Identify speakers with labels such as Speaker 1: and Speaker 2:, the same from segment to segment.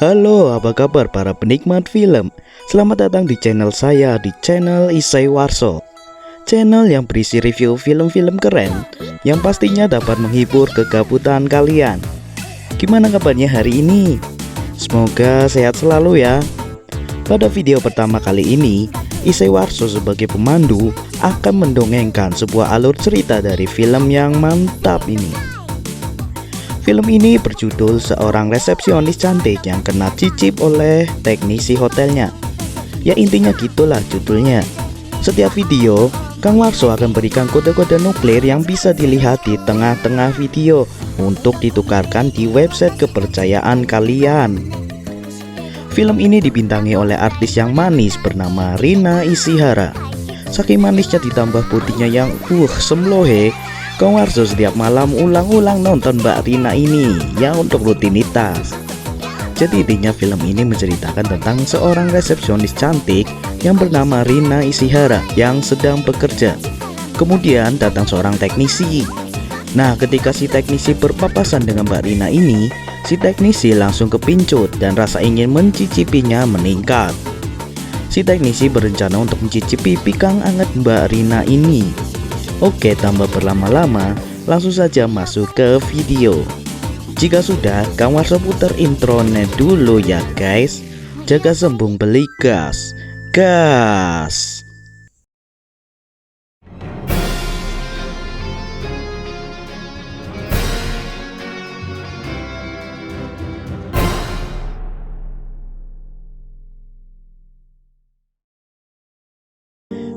Speaker 1: Halo, apa kabar para penikmat film? Selamat datang di channel saya, di channel Isai Warso. Channel yang berisi review film-film keren yang pastinya dapat menghibur kegabutan kalian. Gimana kabarnya hari ini? Semoga sehat selalu ya. Pada video pertama kali ini, Isai Warso sebagai pemandu akan mendongengkan sebuah alur cerita dari film yang mantap ini. Film ini berjudul seorang resepsionis cantik yang kena cicip oleh teknisi hotelnya. Ya intinya gitulah judulnya. Setiap video, Kang Warso akan berikan kode-kode nuklir yang bisa dilihat di tengah-tengah video untuk ditukarkan di website kepercayaan kalian. Film ini dibintangi oleh artis yang manis bernama Rina Ishihara. Saking manisnya ditambah putihnya yang semlohe, Kang Warso setiap malam ulang-ulang nonton Mbak Rina ini ya untuk rutinitas. Jadi intinya film ini menceritakan tentang seorang resepsionis cantik yang bernama Rina Ishihara yang sedang bekerja. Kemudian datang seorang teknisi. Nah, ketika si teknisi berpapasan dengan Mbak Rina ini, si teknisi langsung kepincut dan rasa ingin mencicipinya meningkat. Si teknisi berencana untuk mencicipi pikang anget Mbak Rina ini. Oke, tanpa berlama-lama, langsung saja masuk ke video. Jika sudah, Kang Warso putar intronya dulu ya guys. Jaga sembung beli gas. Gas.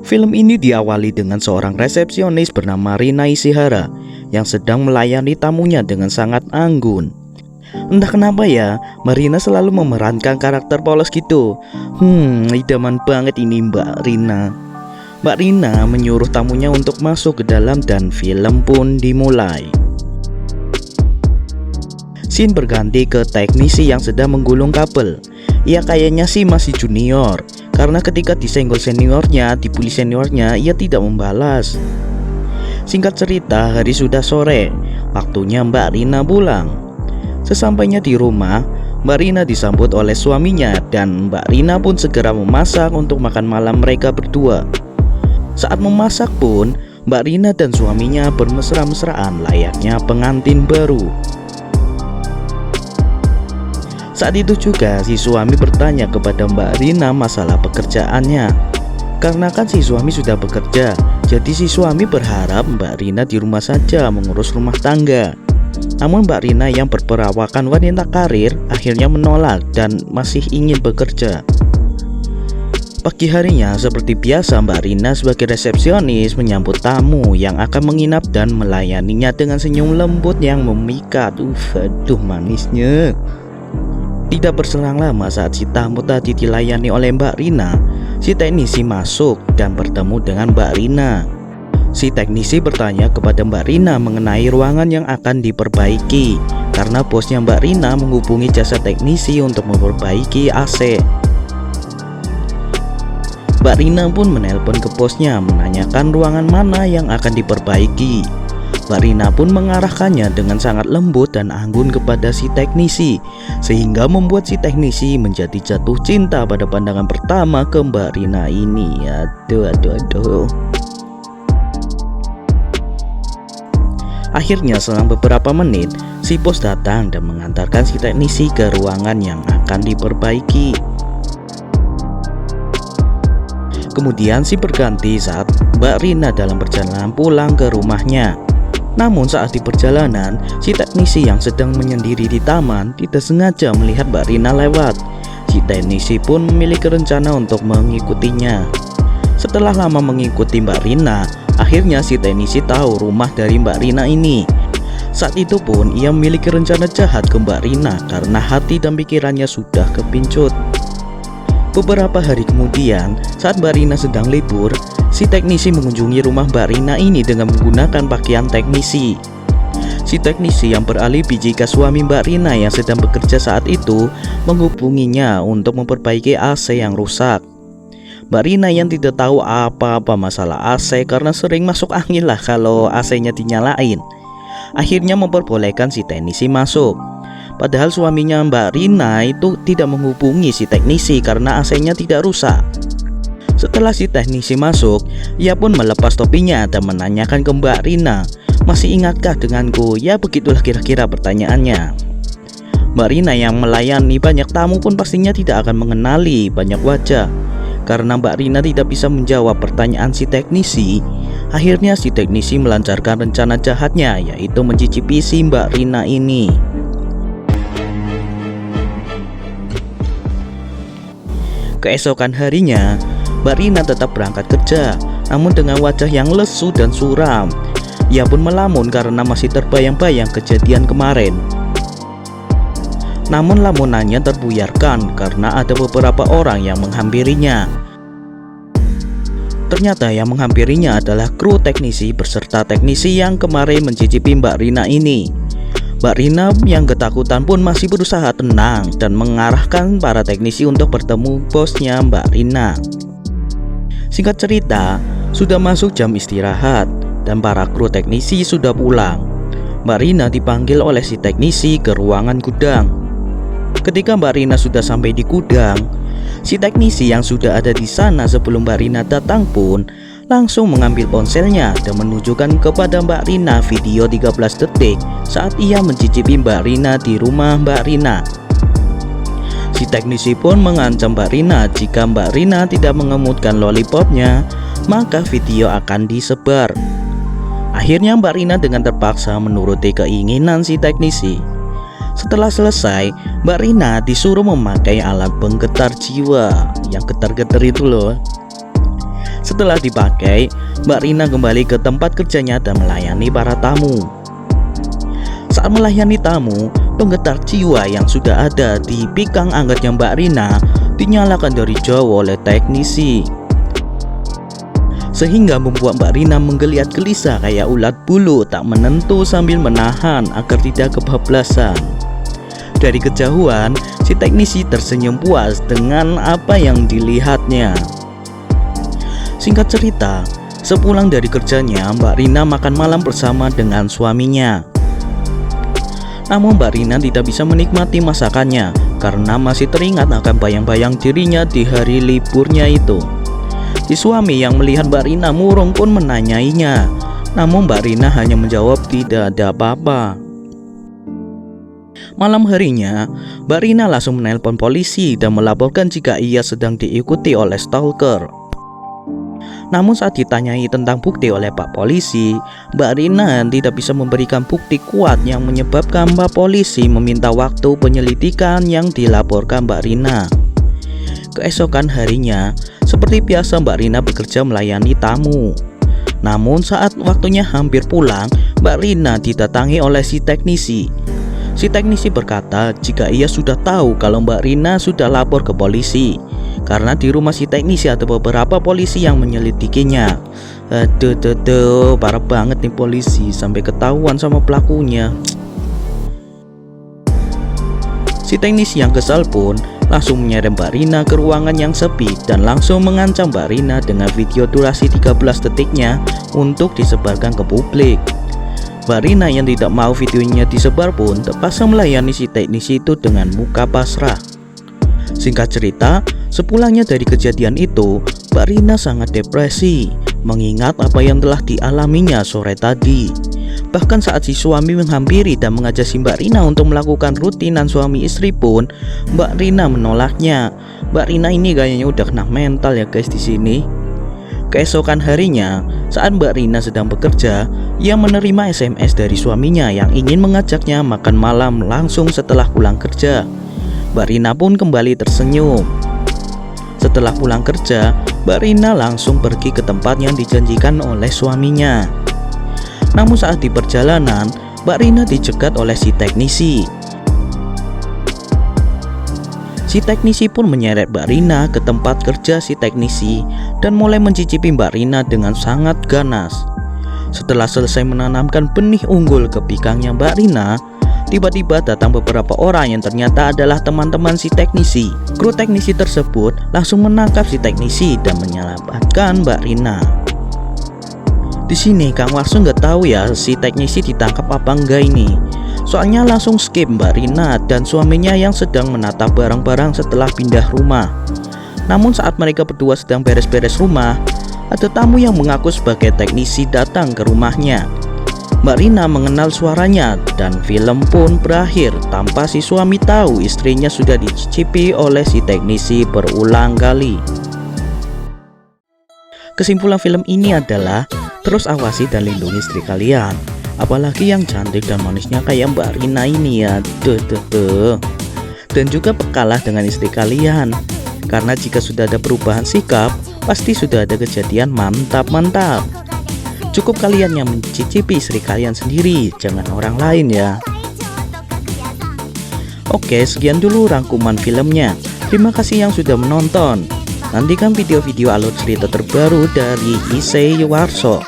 Speaker 1: Film ini diawali dengan seorang resepsionis bernama Rina Ishihara yang sedang melayani tamunya dengan sangat anggun. Entah kenapa ya, Marina selalu memerankan karakter polos gitu. Idaman banget ini Mbak Rina. Mbak Rina menyuruh tamunya untuk masuk ke dalam dan film pun dimulai. Scene berganti ke teknisi yang sedang menggulung kabel. Ia kayaknya sih masih junior, karena ketika disenggol seniornya, dibully seniornya, ia tidak membalas. Singkat cerita, hari sudah sore, waktunya Mbak Rina pulang. Sesampainya di rumah, Mbak Rina disambut oleh suaminya dan Mbak Rina pun segera memasak untuk makan malam mereka berdua. Saat memasak pun, Mbak Rina dan suaminya bermesra-mesraan layaknya pengantin baru. Saat itu juga si suami bertanya kepada Mbak Rina masalah pekerjaannya. Karena kan si suami sudah bekerja, jadi si suami berharap Mbak Rina di rumah saja mengurus rumah tangga. Namun Mbak Rina yang berperawakan wanita karir akhirnya menolak dan masih ingin bekerja. Pagi harinya seperti biasa Mbak Rina sebagai resepsionis menyambut tamu yang akan menginap dan melayaninya dengan senyum lembut yang memikat. Aduh manisnya. Tidak berselang lama saat si tamu tadi dilayani oleh Mbak Rina, si teknisi masuk dan bertemu dengan Mbak Rina. Si teknisi bertanya kepada Mbak Rina mengenai ruangan yang akan diperbaiki, karena bosnya Mbak Rina menghubungi jasa teknisi untuk memperbaiki AC. Mbak Rina pun menelpon ke bosnya menanyakan ruangan mana yang akan diperbaiki. Mbak Rina pun mengarahkannya dengan sangat lembut dan anggun kepada si teknisi, sehingga membuat si teknisi menjadi jatuh cinta pada pandangan pertama ke Mbak Rina ini. Aduh. Akhirnya selang beberapa menit, si bos datang dan mengantarkan si teknisi ke ruangan yang akan diperbaiki. Kemudian si berganti saat Mbak Rina dalam perjalanan pulang ke rumahnya. Namun saat di perjalanan, si teknisi yang sedang menyendiri di taman tidak sengaja melihat Mbak Rina lewat. Si teknisi pun memiliki rencana untuk mengikutinya. Setelah lama mengikuti Mbak Rina, akhirnya si teknisi tahu rumah dari Mbak Rina ini. Saat itu pun ia memiliki rencana jahat ke Mbak Rina karena hati dan pikirannya sudah kepincut. Beberapa hari kemudian, saat Mbak Rina sedang libur, si teknisi mengunjungi rumah Mbak Rina ini dengan menggunakan pakaian teknisi. Si teknisi yang beralibi jika suami Mbak Rina yang sedang bekerja saat itu menghubunginya untuk memperbaiki AC yang rusak. Mbak Rina yang tidak tahu apa-apa masalah AC karena sering masuk angin lah kalau AC-nya dinyalain, akhirnya memperbolehkan si teknisi masuk. Padahal suaminya Mbak Rina itu tidak menghubungi si teknisi karena AC-nya tidak rusak. Setelah si teknisi masuk, ia pun melepas topinya dan menanyakan ke Mbak Rina, "Masih ingatkah denganku?" Ya begitulah kira-kira pertanyaannya. Mbak Rina yang melayani banyak tamu pun pastinya tidak akan mengenali banyak wajah. Karena Mbak Rina tidak bisa menjawab pertanyaan si teknisi, akhirnya si teknisi melancarkan rencana jahatnya, yaitu mencicipi si Mbak Rina ini. Keesokan harinya, Mbak Rina tetap berangkat kerja, namun dengan wajah yang lesu dan suram. Ia pun melamun karena masih terbayang-bayang kejadian kemarin. Namun lamunannya terbuyarkan karena ada beberapa orang yang menghampirinya. Ternyata yang menghampirinya adalah kru teknisi beserta teknisi yang kemarin mencicipi Mbak Rina ini. Mbak Rina yang ketakutan pun masih berusaha tenang dan mengarahkan para teknisi untuk bertemu bosnya Mbak Rina. Singkat cerita, sudah masuk jam istirahat dan para kru teknisi sudah pulang. Mbak Rina dipanggil oleh si teknisi ke ruangan gudang. Ketika Mbak Rina sudah sampai di gudang, si teknisi yang sudah ada di sana sebelum Mbak Rina datang pun langsung mengambil ponselnya dan menunjukkan kepada Mbak Rina video 13 detik saat ia mencicipi Mbak Rina di rumah Mbak Rina. Si teknisi pun mengancam Mbak Rina jika Mbak Rina tidak mengemutkan lollipopnya, maka video akan disebar. Akhirnya Mbak Rina dengan terpaksa menuruti keinginan si teknisi. Setelah selesai, Mbak Rina disuruh memakai alat penggetar jiwa yang getar-getar itu loh. Setelah dipakai, Mbak Rina kembali ke tempat kerjanya dan melayani para tamu. Saat melayani tamu, penggetar jiwa yang sudah ada di pikang angkatnya Mbak Rina dinyalakan dari jauh oleh teknisi, sehingga membuat Mbak Rina menggeliat gelisah kayak ulat bulu tak menentu sambil menahan agar tidak kebablasan. Dari kejauhan, si teknisi tersenyum puas dengan apa yang dilihatnya. Singkat cerita, sepulang dari kerjanya, Mbak Rina makan malam bersama dengan suaminya. Namun Mbak Rina tidak bisa menikmati masakannya karena masih teringat akan bayang-bayang dirinya di hari liburnya itu. Si suami yang melihat Mbak Rina murung pun menanyainya, namun Mbak Rina hanya menjawab tidak ada apa-apa. Malam harinya, Mbak Rina langsung menelpon polisi dan melaporkan jika ia sedang diikuti oleh stalker. Namun saat ditanyai tentang bukti oleh Pak Polisi, Mbak Rina tidak bisa memberikan bukti kuat yang menyebabkan Pak Polisi meminta waktu penyelidikan yang dilaporkan Mbak Rina. Keesokan harinya, seperti biasa Mbak Rina bekerja melayani tamu. Namun saat waktunya hampir pulang, Mbak Rina didatangi oleh si teknisi. Si teknisi berkata jika ia sudah tahu kalau Mbak Rina sudah lapor ke polisi, karena di rumah si teknisi ada beberapa polisi yang menyelidikinya. Aduh, parah banget nih polisi, sampai ketahuan sama pelakunya. Si teknisi yang kesal pun langsung menyeret Mbak Rina ke ruangan yang sepi dan langsung mengancam Mbak Rina dengan video durasi 13 detiknya untuk disebarkan ke publik. Mbak Rina yang tidak mau videonya disebar pun terpaksa melayani si teknisi itu dengan muka pasrah. Singkat cerita, sepulangnya dari kejadian itu, Mbak Rina sangat depresi mengingat apa yang telah dialaminya sore tadi. Bahkan saat si suami menghampiri dan mengajak si Mbak Rina untuk melakukan rutinan suami istri pun, Mbak Rina menolaknya. Mbak Rina ini kayaknya udah kena mental ya guys di sini. Keesokan harinya, saat Mbak Rina sedang bekerja, ia menerima SMS dari suaminya yang ingin mengajaknya makan malam langsung setelah pulang kerja. Mbak Rina pun kembali tersenyum. Setelah pulang kerja, Mbak Rina langsung pergi ke tempat yang dijanjikan oleh suaminya. Namun saat di perjalanan, Mbak Rina dicegat oleh si teknisi. Si teknisi pun menyeret Mbak Rina ke tempat kerja si teknisi dan mulai mencicipi Mbak Rina dengan sangat ganas. Setelah selesai menanamkan benih unggul ke pikangnya Mbak Rina, tiba-tiba datang beberapa orang yang ternyata adalah teman-teman si teknisi. Kru teknisi tersebut langsung menangkap si teknisi dan menyelamatkan Mbak Rina. Di sini Kang Warso nggak tahu ya si teknisi ditangkap apa enggak ini. Soalnya langsung skip Mbak Rina dan suaminya yang sedang menata barang-barang setelah pindah rumah. Namun saat mereka berdua sedang beres-beres rumah, ada tamu yang mengaku sebagai teknisi datang ke rumahnya. Mbak Rina mengenal suaranya dan film pun berakhir tanpa si suami tahu istrinya sudah dicicipi oleh si teknisi berulang kali. Kesimpulan film ini adalah terus awasi dan lindungi istri kalian, apalagi yang cantik dan manisnya kayak Mbak Rina ini ya. Dan juga pekalah dengan istri kalian, karena jika sudah ada perubahan sikap, pasti sudah ada kejadian mantap-mantap. Cukup kalian yang mencicipi istri kalian sendiri, jangan orang lain ya. Oke, sekian dulu rangkuman filmnya. Terima kasih yang sudah menonton. Nantikan video-video alur cerita terbaru dari Issey Warso.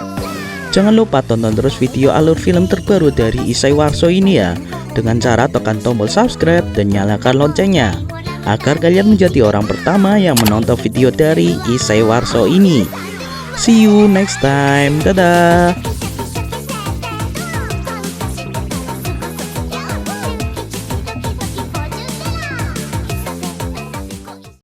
Speaker 1: Jangan lupa tonton terus video alur film terbaru dari Issey Warso ini ya, dengan cara tekan tombol subscribe dan nyalakan loncengnya, agar kalian menjadi orang pertama yang menonton video dari Issey Warso ini. See you next time. Dadah.